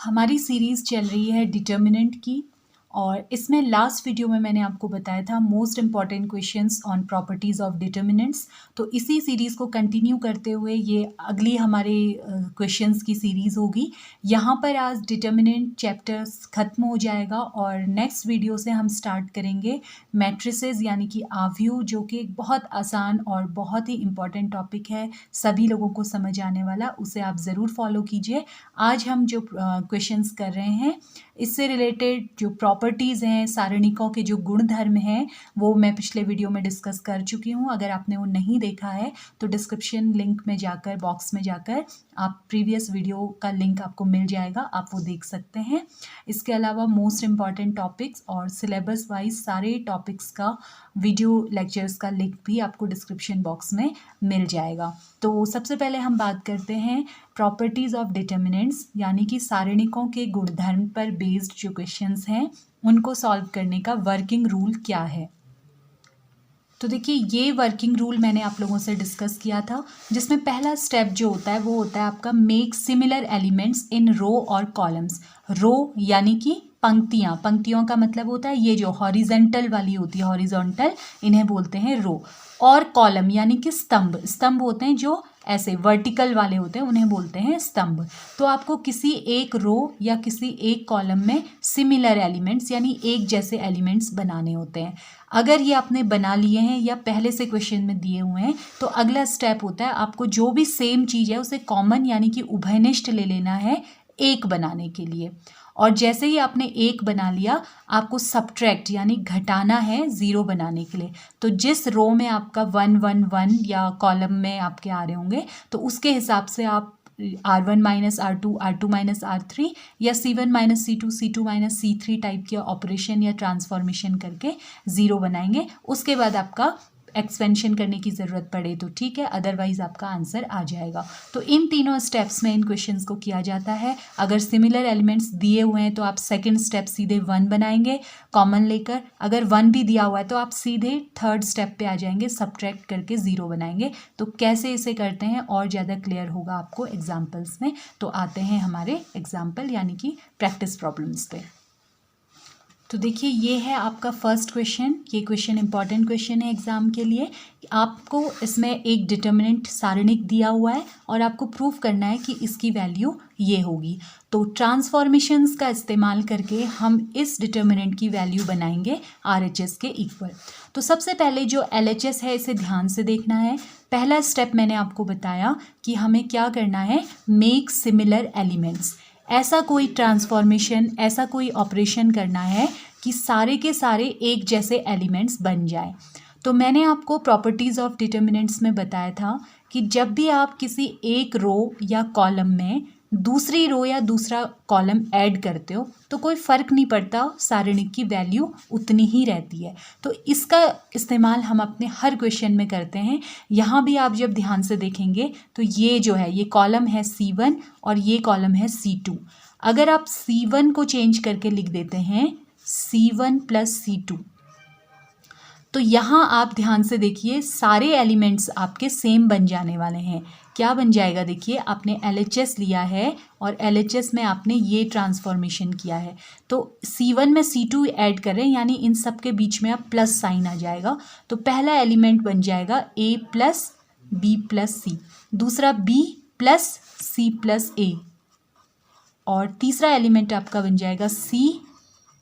हमारी सीरीज़ चल रही है डिटर्मिनेंट की और इसमें लास्ट वीडियो में मैंने आपको बताया था most important questions on properties of determinants. तो इसी सीरीज़ को कंटिन्यू करते हुए ये अगली हमारे क्वेश्चंस की सीरीज़ होगी। यहाँ पर आज डिटर्मिनेंट चैप्टर्स ख़त्म हो जाएगा और नेक्स्ट वीडियो से हम स्टार्ट करेंगे मैट्रिसेस यानी कि आव्यूह, जो कि एक बहुत आसान और बहुत ही इम्पॉर्टेंट टॉपिक है, सभी लोगों को समझ आने वाला। उसे आप ज़रूर फॉलो कीजिए। आज हम जो क्वेश्चंस कर रहे हैं इससे रिलेटेड जो प्रॉपर्टीज़ हैं, सारणिकों के जो गुणधर्म हैं, वो मैं पिछले वीडियो में डिस्कस कर चुकी हूँ। अगर आपने वो नहीं देखा है तो डिस्क्रिप्शन लिंक में जाकर, बॉक्स में जाकर आप प्रीवियस वीडियो का लिंक आपको मिल जाएगा, आप वो देख सकते हैं। इसके अलावा मोस्ट इम्पॉर्टेंट टॉपिक्स और सिलेबस वाइज सारे टॉपिक्स का वीडियो लेक्चर्स का लिंक भी आपको डिस्क्रिप्शन बॉक्स में मिल जाएगा। तो सबसे पहले हम बात करते हैं प्रॉपर्टीज़ ऑफ डिटर्मिनेंट्स यानी कि सारणिकों के गुणधर्म पर बेस्ड जो क्वेश्चंस हैं उनको सॉल्व करने का वर्किंग रूल क्या है। तो देखिए, ये वर्किंग रूल मैंने आप लोगों से डिस्कस किया था, जिसमें पहला स्टेप जो होता है वो होता है आपका मेक सिमिलर एलिमेंट्स इन रो और कॉलम्स। रो यानी कि पंक्तियाँ, पंक्तियों का मतलब होता है ये जो हॉरिजेंटल वाली होती है, हॉरिजॉन्टल, इन्हें बोलते हैं रो। और कॉलम यानी कि स्तंभ, स्तंभ होते हैं जो ऐसे वर्टिकल वाले होते हैं, उन्हें बोलते हैं स्तंभ। तो आपको किसी एक रो या किसी एक कॉलम में सिमिलर एलिमेंट्स यानी एक जैसे एलिमेंट्स बनाने होते हैं। अगर ये आपने बना लिए हैं या पहले से क्वेश्चन में दिए हुए हैं तो अगला स्टेप होता है आपको जो भी सेम चीज़ है उसे कॉमन यानी कि उभयनिष्ठ ले लेना है एक बनाने के लिए। और जैसे ही आपने एक बना लिया, आपको सब्ट्रैक्ट यानी घटाना है ज़ीरो बनाने के लिए। तो जिस रो में आपका 1 1 1 या कॉलम में आपके आ रहे होंगे तो उसके हिसाब से आप R1 minus R2, R2 minus R3 या C1 minus C2, C2 minus C3 type के ऑपरेशन या ट्रांसफॉर्मेशन करके ज़ीरो बनाएंगे। उसके बाद आपका एक्सपेंशन करने की ज़रूरत पड़े तो ठीक है, अदरवाइज़ आपका आंसर आ जाएगा। तो इन तीनों स्टेप्स में इन क्वेश्चंस को किया जाता है। अगर सिमिलर एलिमेंट्स दिए हुए हैं तो आप सेकंड स्टेप सीधे 1 बनाएंगे कॉमन लेकर। अगर 1 भी दिया हुआ है तो आप सीधे थर्ड स्टेप पे आ जाएंगे, सब्ट्रैक्ट करके ज़ीरो बनाएंगे। तो कैसे इसे करते हैं और ज़्यादा क्लियर होगा आपको एग्जाम्पल्स में। तो आते हैं हमारे एग्जाम्पल यानी कि प्रैक्टिस प्रॉब्लम्स पे। तो देखिए, ये है आपका फर्स्ट क्वेश्चन। ये क्वेश्चन इंपॉर्टेंट क्वेश्चन है एग्जाम के लिए। आपको इसमें एक डिटर्मिनेंट सारणिक दिया हुआ है और आपको प्रूव करना है कि इसकी वैल्यू ये होगी। तो ट्रांसफॉर्मेशंस का इस्तेमाल करके हम इस डिटर्मिनेंट की वैल्यू बनाएंगे RHS के इक्वल। तो सबसे पहले जो LHS है इसे ध्यान से देखना है। पहला स्टेप मैंने आपको बताया कि हमें क्या करना है, मेक सिमिलर एलिमेंट्स। ऐसा कोई ट्रांसफॉर्मेशन, ऐसा कोई ऑपरेशन करना है कि सारे के सारे एक जैसे एलिमेंट्स बन जाए। तो मैंने आपको प्रॉपर्टीज़ ऑफ डिटर्मिनेंट्स में बताया था कि जब भी आप किसी एक रो या कॉलम में दूसरी रो या दूसरा कॉलम ऐड करते हो तो कोई फ़र्क नहीं पड़ता, सारणिक की वैल्यू उतनी ही रहती है। तो इसका इस्तेमाल हम अपने हर क्वेश्चन में करते हैं। यहाँ भी आप जब ध्यान से देखेंगे तो ये जो है, ये कॉलम है C1 और ये कॉलम है C2। अगर आप C1 को चेंज करके लिख देते हैं C1 प्लस C2, तो यहाँ आप ध्यान से देखिए सारे एलिमेंट्स आपके सेम बन जाने वाले हैं। क्या बन जाएगा, देखिए आपने LHS लिया है और LHS में आपने ये ट्रांसफॉर्मेशन किया है। तो C1 में C2 ऐड करें यानी इन सब के बीच में आप प्लस साइन आ जाएगा। तो पहला एलिमेंट बन जाएगा A plus B plus C, दूसरा B plus C plus A, और तीसरा एलिमेंट आपका बन जाएगा C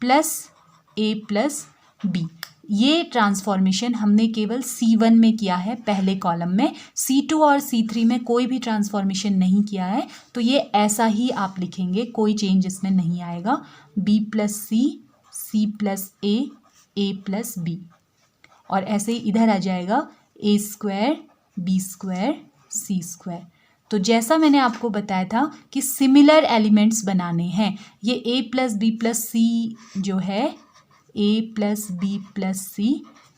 plus A plus B। ये ट्रांसफॉर्मेशन हमने केवल C1 में किया है, पहले कॉलम में। C2 और C3 में कोई भी ट्रांसफॉर्मेशन नहीं किया है, तो ये ऐसा ही आप लिखेंगे, कोई चेंज इसमें नहीं आएगा। B plus C, C plus A plus B, और ऐसे ही इधर आ जाएगा A square B square C square. तो जैसा मैंने आपको बताया था कि सिमिलर एलिमेंट्स बनाने हैं, ये A plus B plus C जो है, A plus B plus C,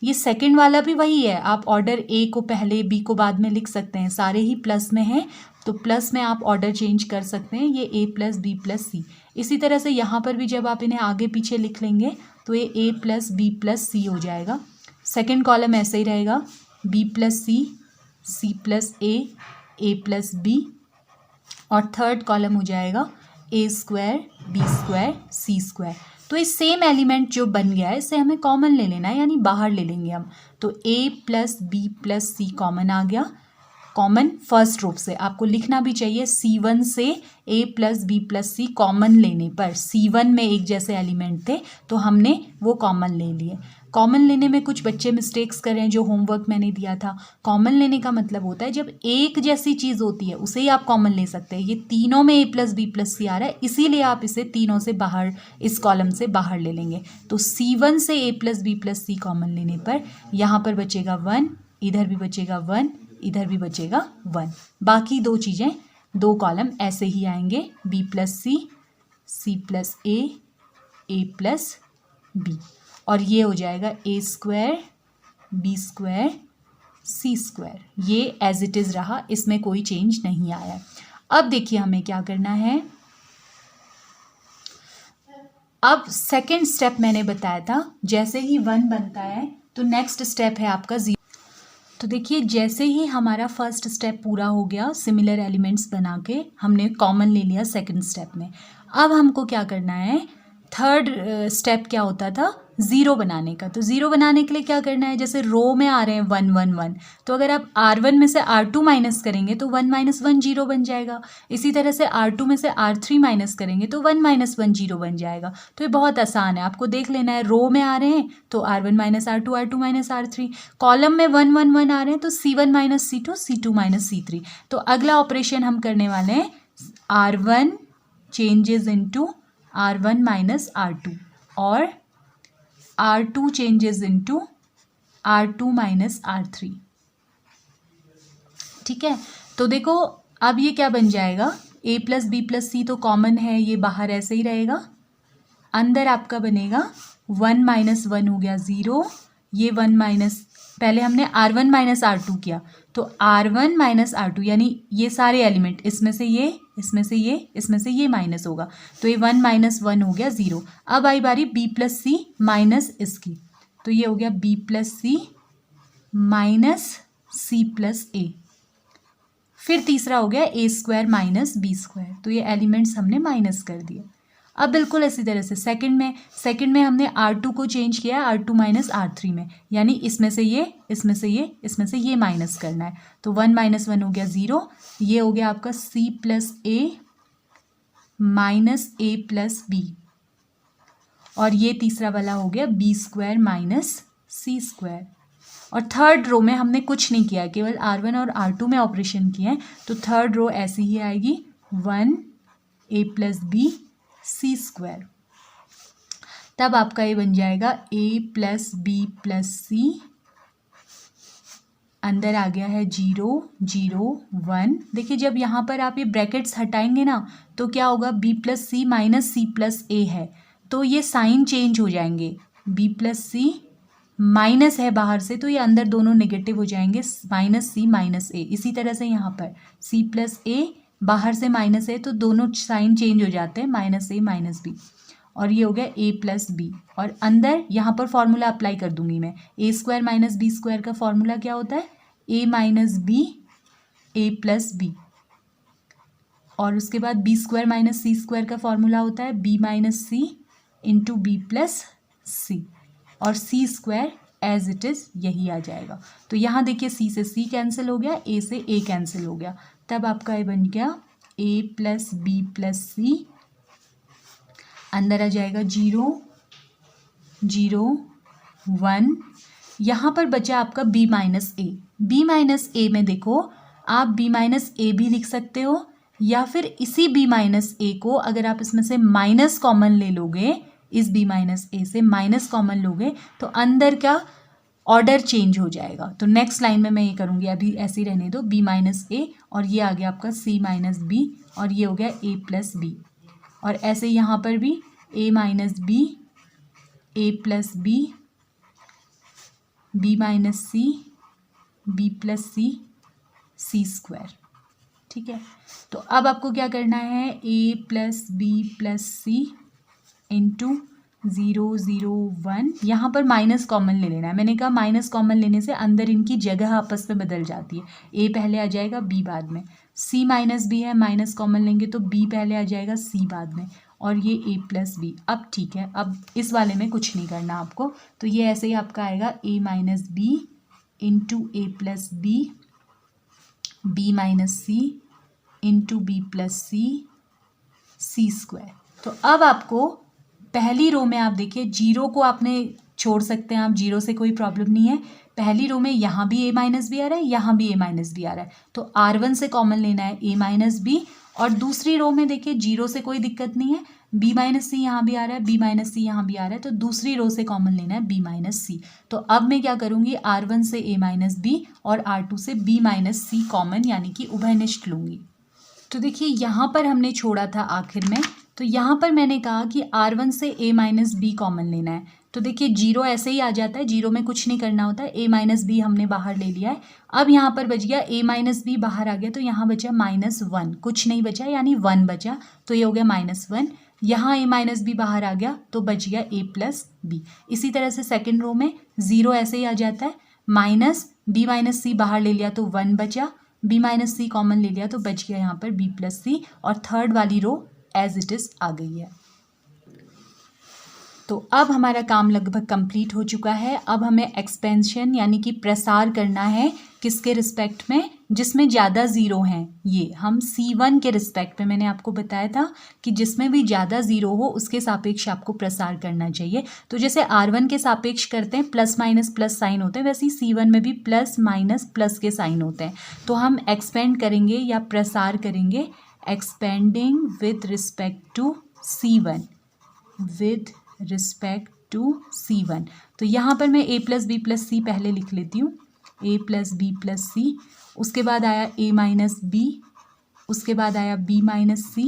ये सेकंड वाला भी वही है। आप ऑर्डर A को पहले B को बाद में लिख सकते हैं, सारे ही प्लस में हैं तो प्लस में आप ऑर्डर चेंज कर सकते हैं। ये A plus B plus C। इसी तरह से यहाँ पर भी जब आप इन्हें आगे पीछे लिख लेंगे तो ये A plus B plus C हो जाएगा। सेकेंड कॉलम ऐसे ही रहेगा, B plus C, C plus A plus B, और थर्ड कॉलम हो जाएगा A square b square c square. तो इस सेम एलिमेंट जो बन गया है इसे हमें कॉमन ले लेना है, यानी बाहर ले लेंगे हम। तो ए plus B plus c common आ गया। कॉमन फर्स्ट रूप से आपको लिखना भी चाहिए, C1 से a plus B plus c common लेने पर, C1 में एक जैसे एलिमेंट थे तो हमने वो कॉमन ले लिए। कॉमन लेने में कुछ बच्चे मिस्टेक्स कर रहे हैं, जो होमवर्क मैंने दिया था। कॉमन लेने का मतलब होता है जब एक जैसी चीज़ होती है उसे ही आप कॉमन ले सकते हैं। ये तीनों में a प्लस बी प्लस सी आ रहा है, इसीलिए आप इसे तीनों से बाहर, इस कॉलम से बाहर ले लेंगे। तो C1 से a plus B plus c common लेने पर यहाँ पर बचेगा 1, इधर भी बचेगा 1, इधर भी बचेगा 1। बाकी दो चीज़ें, दो कॉलम ऐसे ही आएंगे, b plus c, c plus a plus b, और ये हो जाएगा a square b square c square. ये एज इट इज़ रहा, इसमें कोई चेंज नहीं आया। अब देखिए हमें क्या करना है। अब सेकेंड स्टेप मैंने बताया था, जैसे ही 1 बनता है तो नेक्स्ट स्टेप है आपका 0। तो देखिए जैसे ही हमारा फर्स्ट स्टेप पूरा हो गया, सिमिलर एलिमेंट्स बना के हमने कॉमन ले लिया सेकंड स्टेप में। अब हमको क्या करना है, थर्ड स्टेप क्या होता था, 0 बनाने का। तो 0 बनाने के लिए क्या करना है, जैसे रो में आ रहे हैं 1 1 1, तो अगर आप R1 में से R2 माइनस करेंगे तो 1 माइनस 1 0 बन जाएगा। इसी तरह से R2 में से R3 माइनस करेंगे तो 1 माइनस 1 0 बन जाएगा। तो ये बहुत आसान है, आपको देख लेना है। रो में आ रहे हैं तो R1 minus R2, R2 minus R3। Column में 1 1 1 आ रहे हैं तो C1 minus C2, C2 minus C3। तो अगला ऑपरेशन हम करने वाले हैं, R1 changes into R1 minus R2 और R2 changes into R2 minus R3। ठीक है, तो देखो अब ये क्या बन जाएगा, a प्लस बी प्लस सी तो कॉमन है, ये बाहर ऐसे ही रहेगा। अंदर आपका बनेगा 1 माइनस 1 हो गया 0, ये 1 माइनस, पहले हमने R1 माइनस R2 किया तो R1 माइनस R2, यानी ये सारे एलिमेंट, इसमें से ये, इसमें से ये, इसमें से ये माइनस होगा, तो ये 1 माइनस 1 हो गया 0। अब आई बारी b प्लस सी माइनस इसकी, तो ये हो गया b plus c minus c plus a. फिर तीसरा हो गया a square minus b square, तो ये एलिमेंट्स हमने माइनस कर दिए। अब बिल्कुल इसी तरह से सेकंड में हमने R2 को चेंज किया R2 माइनस R3 में, यानी इसमें से ये, इसमें से ये, इसमें से ये माइनस करना है। तो 1 माइनस 1 हो गया 0, ये हो गया आपका C प्लस ए माइनस ए प्लस बी, और ये तीसरा वाला हो गया b square minus c square. और थर्ड रो में हमने कुछ नहीं किया, केवल R1 और R2 में ऑपरेशन किए हैं, तो थर्ड रो ऐसी ही आएगी 1 a plus b c square. तब आपका ये बन जाएगा a plus B plus c, अंदर आ गया है 0 0 1। देखिए जब यहाँ पर आप ये ब्रैकेट्स हटाएंगे ना तो क्या होगा, b plus c minus c plus ए है, तो ये साइन चेंज हो जाएंगे। b प्लस सी माइनस है बाहर से, तो ये अंदर दोनों नेगेटिव हो जाएंगे, माइनस सी माइनस ए। इसी तरह से यहाँ पर c प्लस ए, बाहर से माइनस है तो दोनों साइन चेंज हो जाते हैं, माइनस ए माइनस बी, और ये हो गया a प्लस बी। और अंदर यहाँ पर फॉर्मूला अप्लाई कर दूंगी मैं, a square minus b square का फॉर्मूला क्या होता है, a minus b a plus b, और उसके बाद b square minus c square का फॉर्मूला होता है b minus c into b plus c, और c square as it is यही आ जाएगा। तो यहाँ देखिए c से c कैंसिल हो गया, a से a कैंसिल हो गया, तब आपका ये बन गया a plus B plus c, अंदर आ जाएगा 0 0 1। यहाँ पर बचा आपका b माइनस ए। b माइनस ए में देखो आप b माइनस ए भी लिख सकते हो, या फिर इसी b माइनस ए को अगर आप इसमें से माइनस कॉमन ले लोगे, इस b माइनस ए से माइनस कॉमन लोगे तो अंदर का ऑर्डर चेंज हो जाएगा। तो नेक्स्ट लाइन में मैं ये करूँगी, अभी ऐसे ही रहने दो, b माइनस ए, और ये आ गया आपका c माइनस बी, और ये हो गया a प्लस बी, और ऐसे यहाँ पर भी a minus b a plus b, b minus c b plus c c square. ठीक है, तो अब आपको क्या करना है, a plus B plus c into 0 0 1, यहाँ पर माइनस कॉमन ले लेना है। मैंने कहा माइनस कॉमन लेने से अंदर इनकी जगह आपस में बदल जाती है, a पहले आ जाएगा b बाद में, सी माइनस बी है, माइनस कॉमन लेंगे तो बी पहले आ जाएगा, सी बाद में, और ये ए प्लस बी। अब ठीक है, अब इस वाले में कुछ नहीं करना आपको, तो ये ऐसे ही आपका आएगा ए माइनस बी इंटू ए plus B, B minus c into b plus c, c square. तो अब आपको पहली रो में आप देखिए, जीरो को आपने छोड़ सकते हैं, आप जीरो से कोई प्रॉब्लम नहीं है। पहली रो में यहाँ भी ए माइनस बी आ रहा है, यहाँ भी ए माइनस बी आ रहा है, तो R1 से कॉमन लेना है ए माइनस बी। और दूसरी रो में देखिए जीरो से कोई दिक्कत नहीं है, बी माइनस सी यहाँ भी आ रहा है, बी माइनस सी यहाँ भी आ रहा है, तो दूसरी रो से कॉमन लेना है बी माइनस सी। तो अब मैं क्या करूँगी, R1 से ए माइनस बी और R2 से बी माइनस सी कॉमन, यानी कि उभयनिष्ठ लूँगी। तो देखिए यहाँ पर हमने छोड़ा था आखिर में, तो यहाँ पर मैंने कहा कि R1 से a माइनस बी कॉमन लेना है। तो देखिए जीरो ऐसे ही आ जाता है, जीरो में कुछ नहीं करना होता है, a माइनस बी हमने बाहर ले लिया है। अब यहाँ पर बच गया a माइनस बी बाहर आ गया, तो यहाँ बचा -1, कुछ नहीं बचा यानी 1 बचा, तो ये हो गया -1। यहाँ a माइनस बी बाहर आ गया तो बच गया a प्लस बी। इसी तरह से सेकेंड रो में ज़ीरो ऐसे ही आ जाता है, माइनस बी माइनस सी बाहर ले लिया तो 1 बचा, बी माइनस सी कॉमन ले लिया तो बच गया यहाँ पर बी प्लस सी, और थर्ड वाली रो एज इट इज़ आ गई है। तो अब हमारा काम लगभग कंप्लीट हो चुका है। अब हमें एक्सपेंशन यानी कि प्रसार करना है, किसके रिस्पेक्ट में, जिसमें ज़्यादा ज़ीरो हैं। ये हम C1 के रिस्पेक्ट में, मैंने आपको बताया था कि जिसमें भी ज़्यादा ज़ीरो हो उसके सापेक्ष आपको प्रसार करना चाहिए। तो जैसे R1 के सापेक्ष करते हैं प्लस माइनस प्लस साइन होते हैं, वैसे ही C1 में भी प्लस माइनस प्लस के साइन होते हैं। तो हम एक्सपेंड करेंगे या प्रसार करेंगे, expanding with respect to C1, with respect to C1। तो यहाँ पर मैं a plus B plus c पहले लिख लेती हूँ, a plus B plus c, उसके बाद आया a माइनस बी, उसके बाद आया b माइनस सी।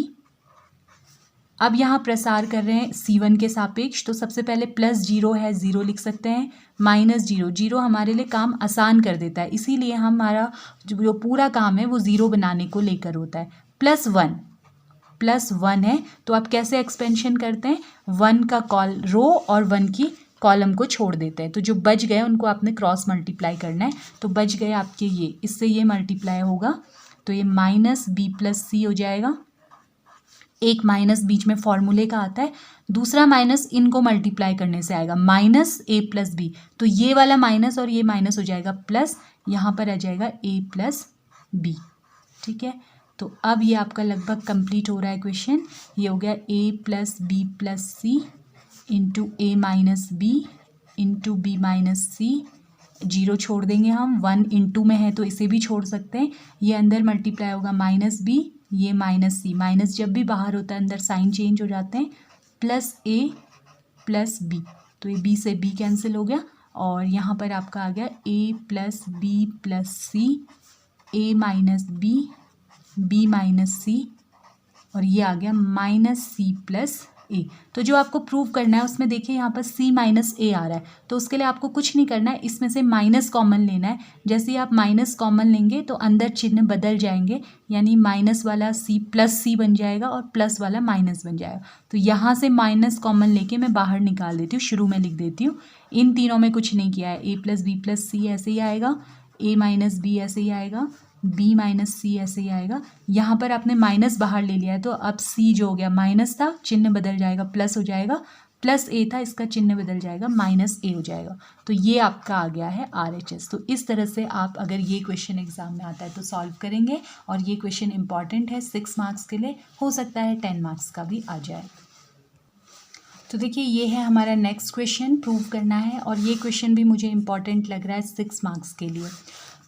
अब यहाँ प्रसार कर रहे हैं C1 के सापेक्ष, तो सबसे पहले प्लस जीरो है, ज़ीरो लिख सकते हैं, माइनस जीरो, जीरो हमारे लिए काम आसान कर देता है, इसीलिए हमारा जो पूरा काम है वो ज़ीरो बनाने को लेकर होता है। प्लस वन है, तो आप कैसे एक्सपेंशन करते हैं, 1 का रो और 1 की कॉलम को छोड़ देते हैं, तो जो बच गए उनको आपने क्रॉस मल्टीप्लाई करना है। तो बच गए आपके ये, इससे ये मल्टीप्लाई होगा, तो ये माइनस बी प्लस सी हो जाएगा। एक माइनस बीच में फॉर्मूले का आता है, दूसरा माइनस इनको मल्टीप्लाई करने से आएगा, माइनस ए प्लस बी, तो ये वाला माइनस और ये माइनस हो जाएगा प्लस, यहाँ पर आ जाएगा ए प्लस बी। ठीक है, तो अब ये आपका लगभग कंप्लीट हो रहा है क्वेश्चन। ये हो गया a plus B plus c into a minus b into b minus c, zero छोड़ देंगे हम, 1 इंटू में है तो इसे भी छोड़ सकते हैं, ये अंदर मल्टीप्लाई होगा माइनस बी, ये माइनस सी, माइनस जब भी बाहर होता है अंदर साइन चेंज हो जाते हैं, प्लस ए प्लस बी, तो ये बी से बी कैंसिल हो गया, और यहाँ पर आपका आ गया a plus B plus C, A minus B minus C, और ये आ गया माइनस सी प्लस ए। तो जो आपको प्रूव करना है उसमें देखिए यहाँ पर सी माइनस ए आ रहा है, तो उसके लिए आपको कुछ नहीं करना है, इसमें से माइनस कॉमन लेना है। जैसे ही आप माइनस कॉमन लेंगे तो अंदर चिन्ह बदल जाएंगे, यानी माइनस वाला सी प्लस सी बन जाएगा और प्लस वाला माइनस बन जाएगा। तो यहाँ से माइनस कॉमन लेके मैं बाहर निकाल देती हूँ, शुरू में लिख देती हूँ। इन तीनों में कुछ नहीं किया है, ए प्लस बी प्लस सी ऐसे ही आएगा, ए माइनस बी ऐसे ही आएगा, बी माइनस सी ऐसे ही आएगा। यहाँ पर आपने माइनस बाहर ले लिया है, तो अब सी जो हो गया माइनस था, चिन्ह बदल जाएगा, प्लस हो जाएगा, प्लस ए था, इसका चिन्ह बदल जाएगा, माइनस ए हो जाएगा। तो ये आपका आ गया है RHS। तो इस तरह से आप अगर ये क्वेश्चन एग्जाम में आता है तो सॉल्व करेंगे, और ये क्वेश्चन इंपॉर्टेंट है 6 मार्क्स के लिए, हो सकता है 10 मार्क्स का भी आ जाए। तो देखिए ये है हमारा नेक्स्ट क्वेश्चन, प्रूव करना है, और ये क्वेश्चन भी मुझे इंपॉर्टेंट लग रहा है 6 मार्क्स के लिए।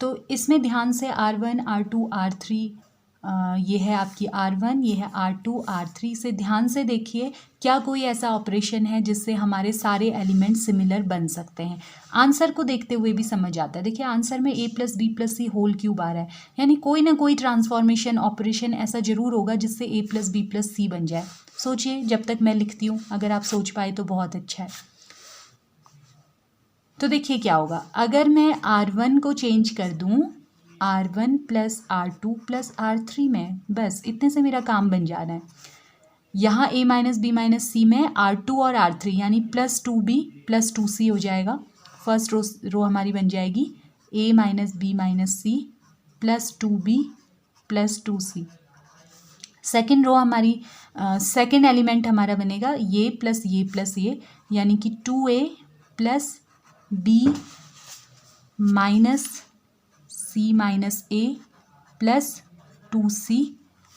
तो इसमें ध्यान से R1 R2 R3, ये है आपकी R1, ये है R2 R3, से ध्यान से देखिए क्या कोई ऐसा ऑपरेशन है जिससे हमारे सारे एलिमेंट सिमिलर बन सकते हैं। आंसर को देखते हुए भी समझ आता है, देखिए आंसर में a plus B plus C whole cube आ रहा है, यानी कोई ना कोई ट्रांसफॉर्मेशन ऑपरेशन ऐसा ज़रूर होगा जिससे a प्लस बी प्लस सी बन जाए। सोचिए जब तक मैं लिखती हूँ, अगर आप सोच पाए तो बहुत अच्छा है। तो देखिए क्या होगा, अगर मैं R1 को चेंज कर दूँ R1 plus R2 plus R3 में, बस इतने से मेरा काम बन जाना है। यहाँ a माइनस बी माइनस सी में R2 और R3 यानी प्लस 2b प्लस 2c हो जाएगा। फर्स्ट रो हमारी बन जाएगी a minus B minus c plus 2b plus 2c। Second row हमारी सेकेंड एलिमेंट हमारा बनेगा ये प्लस ये, यानी कि 2a plus b minus c minus a plus 2c।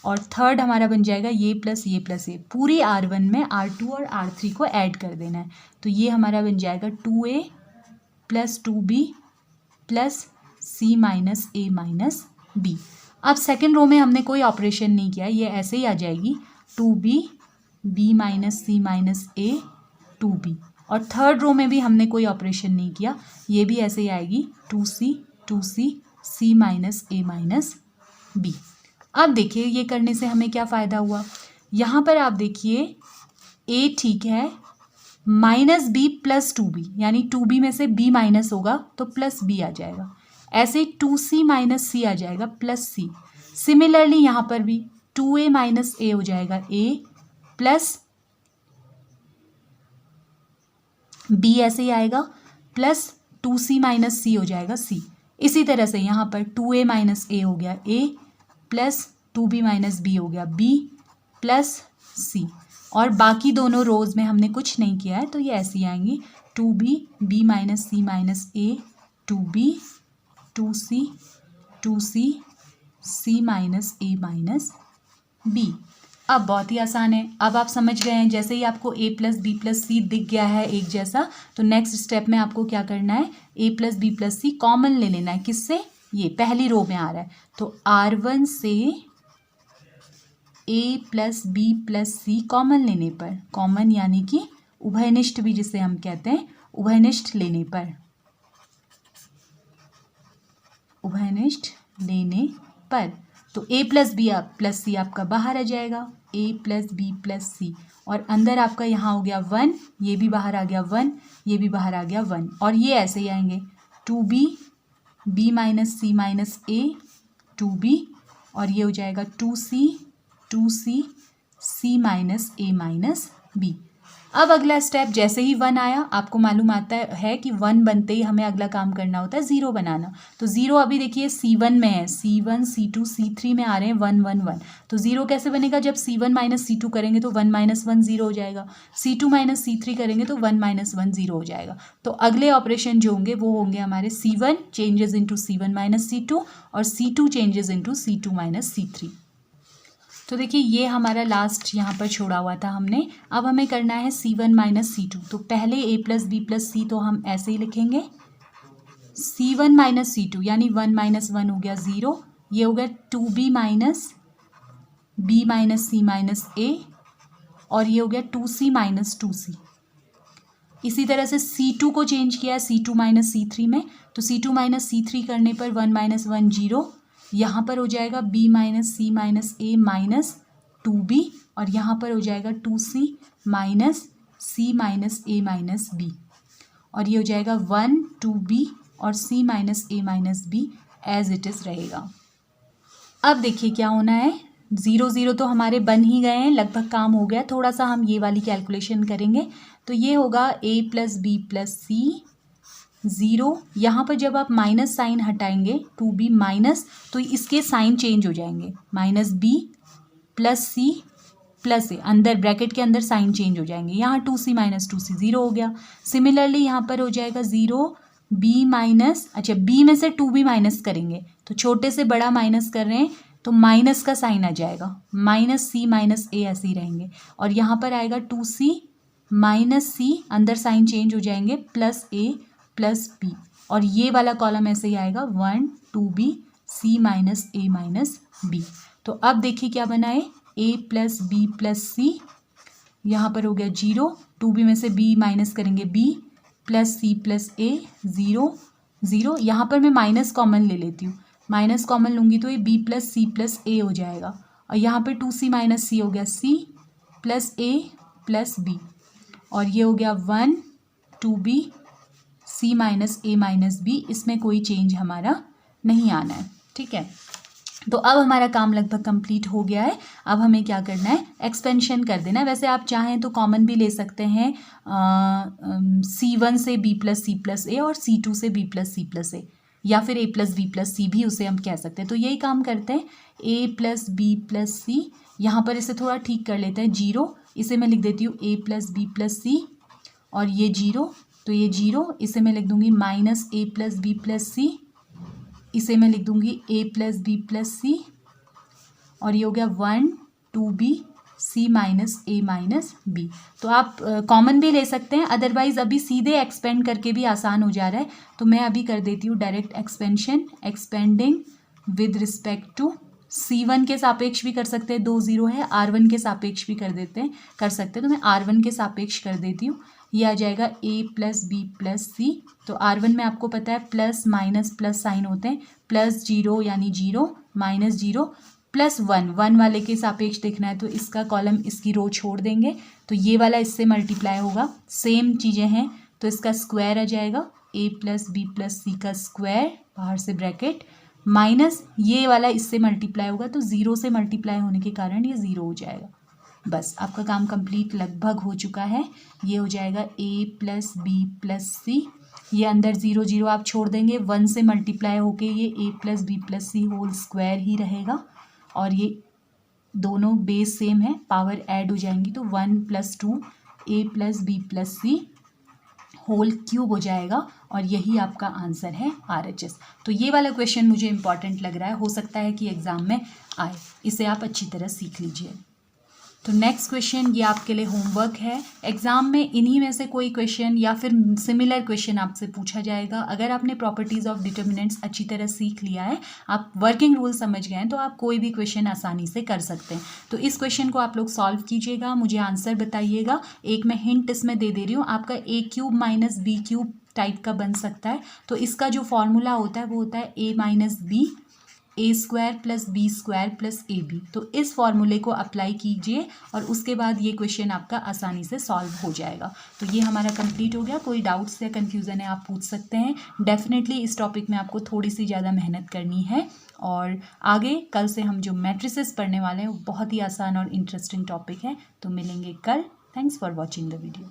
और थर्ड हमारा बन जाएगा ये प्लस ये। पूरी R1 में R2 और R3 को ऐड कर देना है, तो ये हमारा बन जाएगा 2a plus 2b plus c minus a minus b। अब सेकेंड रो में हमने कोई ऑपरेशन नहीं किया, ये ऐसे ही आ जाएगी 2b b minus c minus a 2b। और थर्ड रो में भी हमने कोई ऑपरेशन नहीं किया, ये भी ऐसे ही आएगी 2c c minus a minus b। अब देखिए ये करने से हमें क्या फ़ायदा हुआ, यहाँ पर आप देखिए a ठीक है, माइनस b प्लस 2b, यानी 2b में से b माइनस होगा तो प्लस b आ जाएगा। ऐसे 2c माइनस c आ जाएगा प्लस c। सिमिलरली यहाँ पर भी 2a माइनस a हो जाएगा a प्लस b ऐसे ही आएगा प्लस 2c माइनस c हो जाएगा c। इसी तरह से यहाँ पर 2a माइनस a हो गया a plus 2b minus b हो गया b प्लस c। और बाकी दोनों रोज़ में हमने कुछ नहीं किया है, तो ये ऐसी आएंगी 2b b minus c minus a 2b 2c c minus a minus b। अब बहुत ही आसान है, अब आप समझ गए हैं। जैसे ही आपको a प्लस बी प्लस सी दिख गया है एक जैसा, तो नेक्स्ट स्टेप में आपको क्या करना है, a plus B plus c common ले लेना है। किससे? ये पहली रो में आ रहा है, तो R1 से a plus B plus c common लेने पर, कॉमन यानी कि उभयनिष्ठ भी जिसे हम कहते हैं, उभयनिष्ठ लेने पर, उभयनिष्ठ लेने पर, तो a प्लस बी प्लस सी आपका बाहर आ जाएगा, a plus B plus c, और अंदर आपका यहाँ हो गया 1, ये भी बाहर आ गया 1, ये भी बाहर आ गया 1, और ये ऐसे ही आएंगे 2b b minus c minus a 2b, और ये हो जाएगा 2c c minus a minus b। अब अगला स्टेप, जैसे ही 1 आया, आपको मालूम आता है कि 1 बनते ही हमें अगला काम करना होता है 0 बनाना। तो 0 अभी देखिए C1 में है, C1 C2 C3 में आ रहे हैं 1 1 1, तो 0 कैसे बनेगा, जब C1 माइनस C2 करेंगे तो 1 माइनस 1 0 हो जाएगा, C2 माइनस C3 करेंगे तो 1 माइनस 1 0 हो जाएगा। तो अगले ऑपरेशन जो होंगे वो होंगे हमारे C1 changes into C1 minus C2 और C2 changes into C2 minus C3। तो देखिए ये हमारा लास्ट यहाँ पर छोड़ा हुआ था हमने। अब हमें करना है C1 माइनस C2, तो पहले a प्लस बी प्लस सी तो हम ऐसे ही लिखेंगे, C1 माइनस C2 यानी 1 माइनस 1 हो गया 0, ये हो गया 2b minus b minus c minus a, और ये हो गया 2c माइनस 2c। इसी तरह से C2 को चेंज किया है C2 माइनस C3 में, तो C2 माइनस C3 करने पर 1 माइनस 1 0, यहाँ पर हो जाएगा b minus c minus a minus 2b, और यहाँ पर हो जाएगा 2c minus c minus a minus b, और ये हो जाएगा 1 2b और c minus a minus b as it is रहेगा। अब देखिए क्या होना है, 0 0 तो हमारे बन ही गए हैं, लगभग काम हो गया। थोड़ा सा हम ये वाली कैलकुलेशन करेंगे, तो ये होगा a प्लस बी प्लस सी 0, यहाँ पर जब आप माइनस साइन हटाएंगे 2b माइनस, तो इसके साइन चेंज हो जाएंगे, minus b plus C plus A, अंदर ब्रैकेट के अंदर साइन चेंज हो जाएंगे, यहाँ 2c माइनस 2c 0 हो गया। सिमिलरली यहाँ पर हो जाएगा 0 b माइनस, अच्छा b में से 2b माइनस करेंगे, तो छोटे से बड़ा माइनस कर रहे हैं तो माइनस का साइन आ जाएगा, माइनस c माइनस a ऐसे ही रहेंगे, और यहाँ पर आएगा 2c माइनस c, अंदर साइन चेंज हो जाएंगे, प्लस a प्लस b, और ये वाला कॉलम ऐसे ही आएगा 1 2b c minus a minus b। तो अब देखिए क्या बना है, a प्लस बी प्लस सी, यहाँ पर हो गया 0, 2b में से b माइनस करेंगे b plus c plus a 0 0, यहाँ पर मैं माइनस कॉमन ले लेती हूँ, माइनस कॉमन लूँगी तो ये b plus c plus a हो जाएगा, और यहाँ पर 2c माइनस c हो गया c plus a plus b, और ये हो गया 1 2b c minus a minus b, इसमें कोई चेंज हमारा नहीं आना है। ठीक है, तो अब हमारा काम लगभग कंप्लीट हो गया है। अब हमें क्या करना है, एक्सपेंशन कर देना है। वैसे आप चाहें तो कॉमन भी ले सकते हैं, C1 से b प्लस सी प्लस ए और C2 से b प्लस सी प्लस ए, या फिर a+b+c भी उसे हम कह सकते हैं। तो यही काम करते हैं, a+b+c, यहाँ पर इसे थोड़ा ठीक कर लेते हैं, 0, इसे मैं लिख देती हूँ a+b+c, और ये 0, तो ये 0, इसे मैं लिख दूँगी -a+b+c, इसे मैं लिख दूँगी a+b+c, और ये हो गया 1 2b c -a -b। तो आप कॉमन भी ले सकते हैं, अदरवाइज अभी सीधे एक्सपेंड करके भी आसान हो जा रहा है, तो मैं अभी कर देती हूँ direct expansion, expanding with respect to c1 के सापेक्ष भी कर सकते हैं, 2 0 है, r1 के सापेक्ष भी कर सकते हैं, तो मैं r1 के सापेक्ष कर देती हूँ। ये आ जाएगा a+b+c, तो r1 में आपको पता है प्लस माइनस प्लस साइन होते हैं, +0 यानी 0, -0, +1 वाले के सापेक्ष देखना है तो इसका कॉलम, इसकी रो छोड़ देंगे, तो ये वाला इससे मल्टीप्लाई होगा, सेम चीज़ें हैं, तो इसका स्क्वायर आ जाएगा a+b+c का स्क्वायर, बाहर से ब्रैकेट, माइनस ये वाला इससे मल्टीप्लाई होगा, तो 0 से मल्टीप्लाई होने के कारण ये 0 हो जाएगा। बस आपका काम कंप्लीट लगभग हो चुका है। ये हो जाएगा a+b+c, ये अंदर 0 0 आप छोड़ देंगे, 1 से मल्टीप्लाई होके ये a+b+c होल स्क्वायर ही रहेगा, और ये दोनों बेस सेम है, पावर ऐड हो जाएंगी, तो 1 + 2 a+b+c होल क्यूब हो जाएगा, और यही आपका आंसर है RHS। तो ये वाला क्वेश्चन मुझे इंपॉर्टेंट लग रहा है, हो सकता है कि एग्ज़ाम में आए, इसे आप अच्छी तरह सीख लीजिए। तो नेक्स्ट क्वेश्चन, ये आपके लिए होमवर्क है, एग्ज़ाम में इन्हीं में से कोई क्वेश्चन या फिर सिमिलर क्वेश्चन आपसे पूछा जाएगा। अगर आपने प्रॉपर्टीज़ ऑफ डिटर्मिनेंट्स अच्छी तरह सीख लिया है, आप वर्किंग रूल समझ गए हैं, तो आप कोई भी क्वेश्चन आसानी से कर सकते हैं। तो इस क्वेश्चन को आप लोग सॉल्व कीजिएगा, मुझे आंसर बताइएगा। एक मैं हिंट इसमें दे दे रही हूँ, आपका a³ - b³ टाइप का बन सकता है, तो इसका जो फॉर्मूला होता है वो होता है a - b a² + b² + ab। तो इस फॉर्मूले को अप्लाई कीजिए और उसके बाद ये क्वेश्चन आपका आसानी से सॉल्व हो जाएगा। तो ये हमारा कंप्लीट हो गया। कोई डाउट्स या कन्फ्यूज़न है आप पूछ सकते हैं। डेफिनेटली इस टॉपिक में आपको थोड़ी सी ज़्यादा मेहनत करनी है, और आगे कल से हम जो मैट्रिसेस पढ़ने वाले हैं वो बहुत ही आसान और इंटरेस्टिंग टॉपिक है। तो मिलेंगे कल। Thanks for watching the video.